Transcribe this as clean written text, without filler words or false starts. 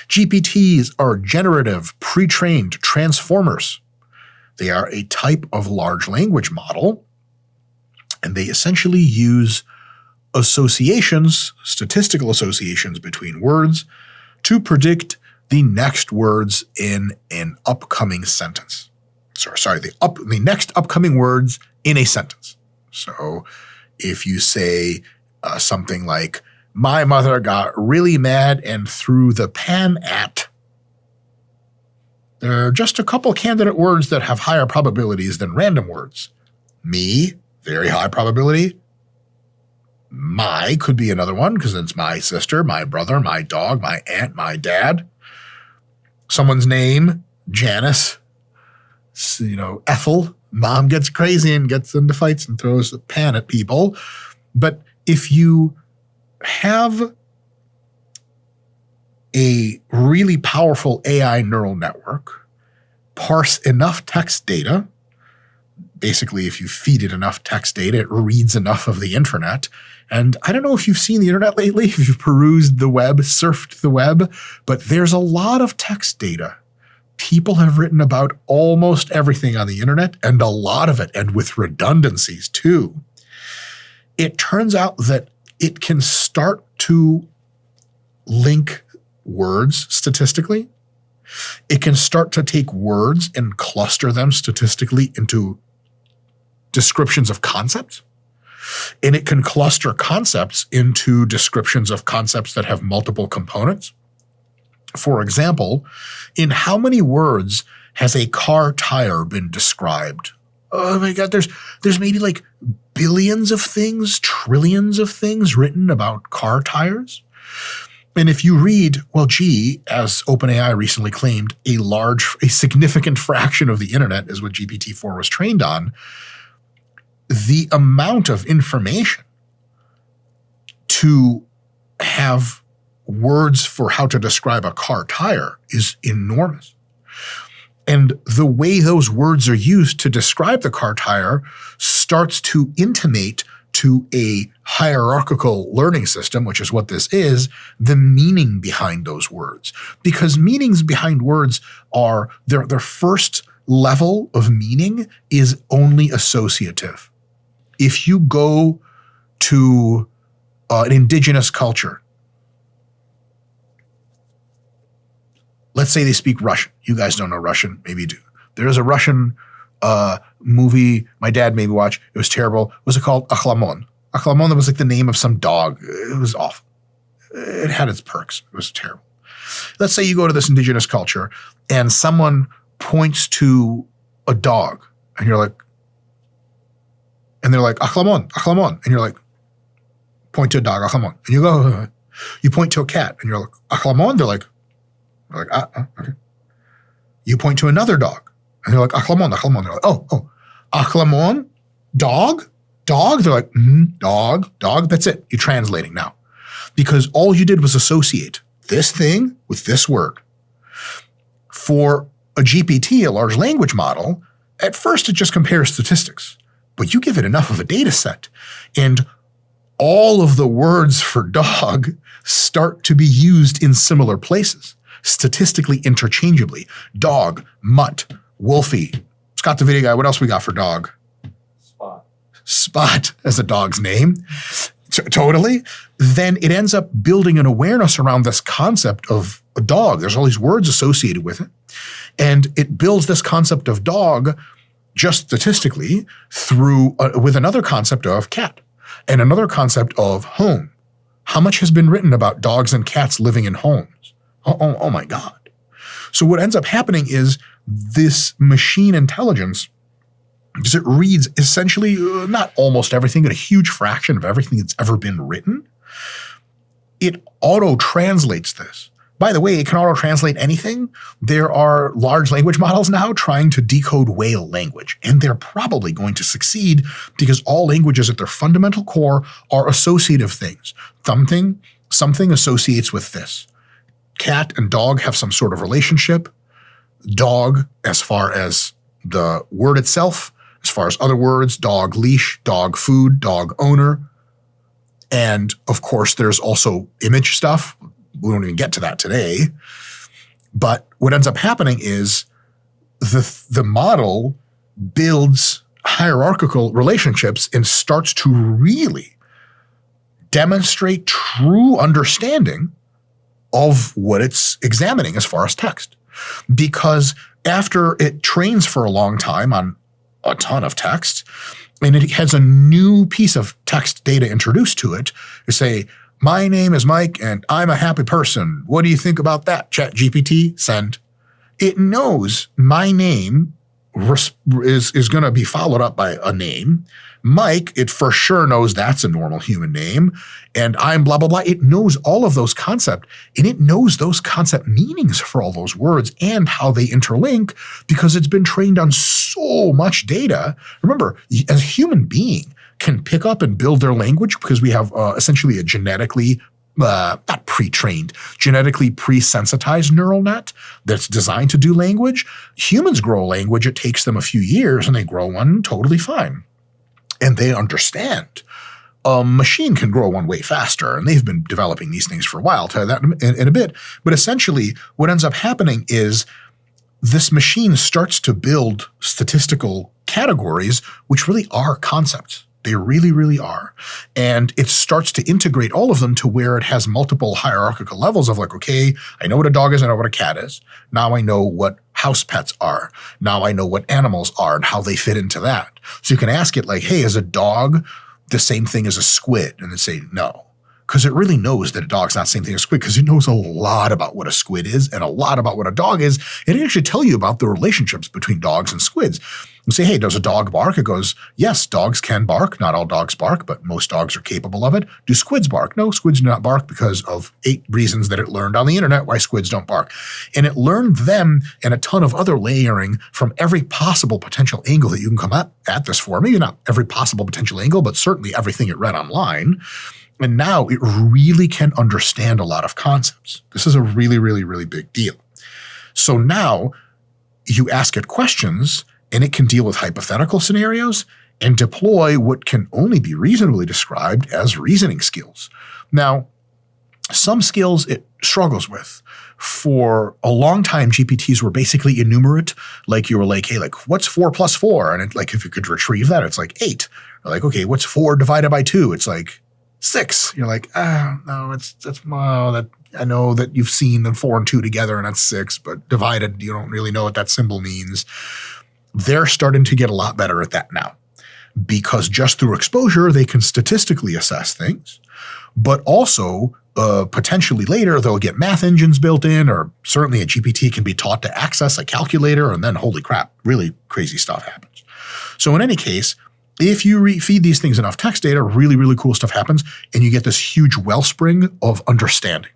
GPTs are generative pre-trained transformers. They are a type of large language model, and they essentially use associations, statistical associations between words to predict the next words in an upcoming sentence. The next upcoming words in a sentence. So if you say something like, my mother got really mad and threw the pan at, there are just a couple candidate words that have higher probabilities than random words. Me, very high probability. My could be another one because it's my sister, my brother, my dog, my aunt, my dad. Someone's name, Janice. Ethel. Mom gets crazy and gets into fights and throws a pan at people. But if you have a really powerful AI neural network, parse enough text data, basically if you feed it enough text data, it reads enough of the internet. And I don't know if you've seen the internet lately, if you've perused the web, surfed the web, but there's a lot of text data. People have written about almost everything on the internet, and a lot of it, and with redundancies too. It turns out that it can start to link words statistically. It can start to take words and cluster them statistically into descriptions of concepts. And it can cluster concepts into descriptions of concepts that have multiple components. For example, in how many words has a car tire been described? Oh my God, there's maybe like billions of things, trillions of things written about car tires. And if you read, as OpenAI recently claimed, a significant fraction of the internet is what GPT-4 was trained on, the amount of information to have words for how to describe a car tire is enormous. And the way those words are used to describe the car tire starts to intimate to a hierarchical learning system, which is what this is, the meaning behind those words. Because meanings behind words are, their first level of meaning is only associative. If you go to an indigenous culture, let's say they speak Russian. You guys don't know Russian. Maybe you do. There's a Russian movie my dad made me watch. It was terrible. Was it called Akhlamon? Akhlamon, that was like the name of some dog. It was awful. It had its perks. It was terrible. Let's say you go to this indigenous culture and someone points to a dog and you're like, and they're like, Akhlamon, Akhlamon. And you're like, point to a dog, Akhlamon. And you go, you point to a cat and you're like, Akhlamon. They're like, okay. You point to another dog and they're like, Akhlamon, Akhlamon. They're like, oh, Akhlamon, dog. They're like, dog. That's it. You're translating now. Because all you did was associate this thing with this word. For a GPT, a large language model, at first it just compares statistics. But you give it enough of a data set, and all of the words for dog start to be used in similar places, statistically interchangeably. Dog, mutt, wolfie. Scott the video guy, what else we got for dog? Spot as a dog's name. Totally. Then it ends up building an awareness around this concept of a dog. There's all these words associated with it. And it builds this concept of dog just statistically through with another concept of cat and another concept of home. How much has been written about dogs and cats living in homes? Oh my God. So what ends up happening is this machine intelligence, because it reads essentially not almost everything, but a huge fraction of everything that's ever been written, it auto-translates this. By the way, it can auto-translate anything. There are large language models now trying to decode whale language, and they're probably going to succeed because all languages at their fundamental core are associative things. Something associates with this. Cat and dog have some sort of relationship. Dog, as far as the word itself, as far as other words, dog leash, dog food, dog owner. And of course, there's also image stuff. We won't even get to that today. But what ends up happening is the model builds hierarchical relationships and starts to really demonstrate true understanding of what it's examining as far as text. Because after it trains for a long time on a ton of text, and it has a new piece of text data introduced to it, you say, my name is Mike and I'm a happy person. What do you think about that? Chat GPT, send. It knows my name is going to be followed up by a name. Mike, it for sure knows that's a normal human name. And I'm blah, blah, blah. It knows all of those concepts, and it knows those concept meanings for all those words and how they interlink because it's been trained on so much data. Remember, as a human being can pick up and build their language because we have essentially a genetically not pre-trained, genetically pre-sensitized neural net that's designed to do language. Humans grow a language, it takes them a few years and they grow one totally fine. And they understand. A machine can grow one way faster, and they've been developing these things for a while. I'll tell you that in a bit. But essentially, what ends up happening is this machine starts to build statistical categories, which really are concepts. They really, really are. And it starts to integrate all of them to where it has multiple hierarchical levels of like, okay, I know what a dog is, I know what a cat is. Now I know what house pets are. Now I know what animals are and how they fit into that. So you can ask it like, hey, is a dog the same thing as a squid? And then say no. Because it really knows that a dog's not the same thing as a squid, because it knows a lot about what a squid is and a lot about what a dog is. And it actually tell you about the relationships between dogs and squids. You say, hey, does a dog bark? It goes, yes, dogs can bark. Not all dogs bark, but most dogs are capable of it. Do squids bark? No, squids do not bark because of 8 reasons that it learned on the internet why squids don't bark. And it learned them and a ton of other layering from every possible potential angle that you can come at this for. Maybe not every possible potential angle, but certainly everything it read online. And now it really can understand a lot of concepts. This is a really, really, really big deal. So now you ask it questions and it can deal with hypothetical scenarios and deploy what can only be reasonably described as reasoning skills. Now, some skills it struggles with. For a long time, GPTs were basically enumerate. Like you were like, hey, like what's 4 plus 4? And it, like if you could retrieve that, it's like 8. Or like, okay, what's 4 divided by 2? It's like 6. You're like, no, that I know that you've seen the 4 and 2 together and that's 6, but divided, you don't really know what that symbol means. They're starting to get a lot better at that now because just through exposure, they can statistically assess things, but also potentially later they'll get math engines built in, or certainly a GPT can be taught to access a calculator, and then holy crap, really crazy stuff happens. So in any case, if you feed these things enough text data, really, really cool stuff happens, and you get this huge wellspring of understanding.